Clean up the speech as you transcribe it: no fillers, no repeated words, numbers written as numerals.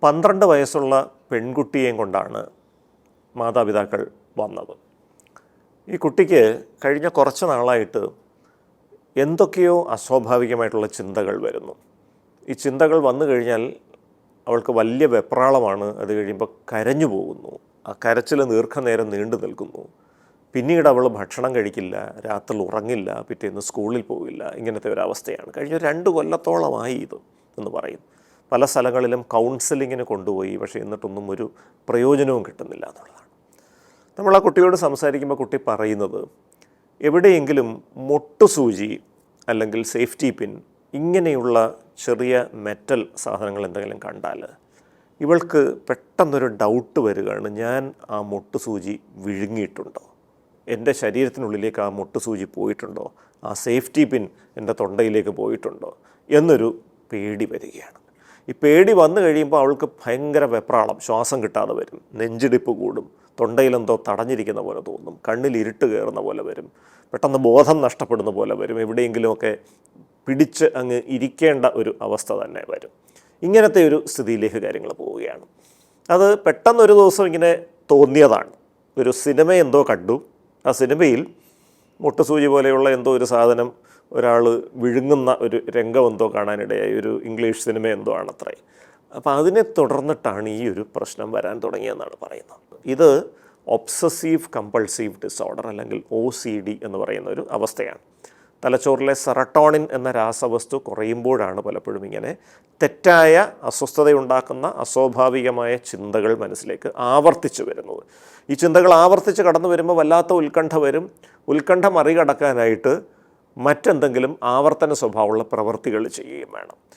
12 വയസ്സുള്ള പെൺകുട്ടിയെയും കൊണ്ടാണ് മാതാപിതാക്കൾ വന്നത്. ഈ കുട്ടിക്ക് കഴിഞ്ഞ കുറച്ച് നാളായിട്ട് എന്തൊക്കെയോ അസ്വാഭാവികമായിട്ടുള്ള ചിന്തകൾ വരുന്നു. ഈ ചിന്തകൾ വന്നു കഴിഞ്ഞാൽ അവൾക്ക് വലിയ വെപ്രാളമാണ്. അത് കഴിയുമ്പോൾ കരഞ്ഞു പോകുന്നു. ആ കരച്ചിൽ ദീർഘനേരം നീണ്ടു നിൽക്കുന്നു. പിന്നീട് അവൾ ഭക്ഷണം കഴിക്കില്ല, രാത്രി ഉറങ്ങില്ല, പിറ്റേന്ന് സ്കൂളിൽ പോകില്ല. ഇങ്ങനത്തെ ഒരവസ്ഥയാണ്. കഴിഞ്ഞ 2 കൊല്ലത്തോളമായി ഇത് എന്ന് പറയും. പല സ്ഥലങ്ങളിലും കൗൺസിലിങ്ങിന് കൊണ്ടുപോയി, പക്ഷേ എന്നിട്ടൊന്നും ഒരു പ്രയോജനവും കിട്ടുന്നില്ല എന്നുള്ളതാണ്. നമ്മൾ ആ കുട്ടിയോട് സംസാരിക്കുമ്പോൾ കുട്ടി പറയുന്നത്, എവിടെയെങ്കിലും മൊട്ടുസൂചി അല്ലെങ്കിൽ സേഫ്റ്റി പിൻ ഇങ്ങനെയുള്ള ചെറിയ മെറ്റൽ സാധനങ്ങൾ എന്തെങ്കിലും കണ്ടാൽ ഇവൾക്ക് പെട്ടെന്നൊരു ഡൗട്ട് വരികയാണ്, ഞാൻ ആ മൊട്ടുസൂചി വിഴുങ്ങിയിട്ടുണ്ടോ, എൻ്റെ ശരീരത്തിനുള്ളിലേക്ക് ആ മൊട്ടുസൂചി പോയിട്ടുണ്ടോ, ആ സേഫ്റ്റി പിൻ എൻ്റെ തൊണ്ടയിലേക്ക് പോയിട്ടുണ്ടോ എന്നൊരു പേടി വരികയാണ്. ഈ പേടി വന്നു കഴിയുമ്പോൾ അവൾക്ക് ഭയങ്കര വെപ്രാളം, ശ്വാസം കിട്ടാതെ വരും, നെഞ്ചിടിപ്പ് കൂടും, തൊണ്ടയിലെന്തോ തടഞ്ഞിരിക്കുന്ന പോലെ തോന്നും, കണ്ണിൽ ഇരുട്ട് കയറുന്ന പോലെ വരും, പെട്ടെന്ന് ബോധം നഷ്ടപ്പെടുന്ന പോലെ വരും, എവിടെയെങ്കിലുമൊക്കെ പിടിച്ച് അങ്ങ് ഇരിക്കേണ്ട ഒരു അവസ്ഥ തന്നെ വരും. ഇങ്ങനത്തെ ഒരു സ്ഥിതിയിലേക്ക് കാര്യങ്ങൾ പോവുകയാണ്. അത് പെട്ടെന്നൊരു ദിവസം ഇങ്ങനെ തോന്നിയതാണ്. ഒരു സിനിമ എന്തോ കണ്ടു. ആ സിനിമയിൽ മുട്ടുസൂചി പോലെയുള്ള എന്തോ ഒരു സാധനം ഒരാൾ വിഴുങ്ങുന്ന ഒരു രംഗം എന്തോ കാണാനിടയായി. ഒരു ഇംഗ്ലീഷ് സിനിമ എന്തോ ആണത്രേ. അപ്പോൾ അതിനെ തുടർന്നിട്ടാണ് ഈ ഒരു പ്രശ്നം വരാൻ തുടങ്ങിയെന്നാണ് പറയുന്നത്. ഇത് ഒബ്സസീവ് കമ്പൾസീവ് ഡിസോർഡർ അല്ലെങ്കിൽ OCD എന്ന് പറയുന്ന ഒരു അവസ്ഥയാണ്. തലച്ചോറിലെ സെറട്ടോണിൻ എന്ന രാസവസ്തു കുറയുമ്പോഴാണ് പലപ്പോഴും ഇങ്ങനെ തെറ്റായ അസ്വസ്ഥതയുണ്ടാക്കുന്ന അസ്വാഭാവികമായ ചിന്തകൾ മനസ്സിലേക്ക് ആവർത്തിച്ച് വരുന്നത്. ഈ ചിന്തകൾ ആവർത്തിച്ച് കടന്നു വരുമ്പോൾ വല്ലാത്ത ഉത്കണ്ഠ വരും. ഉത്കണ്ഠ മറികടക്കാനായിട്ട് മറ്റെന്തെങ്കിലും ആവർത്തന സ്വഭാവമുള്ള പ്രവൃത്തികൾ ചെയ്യുകയും വേണം.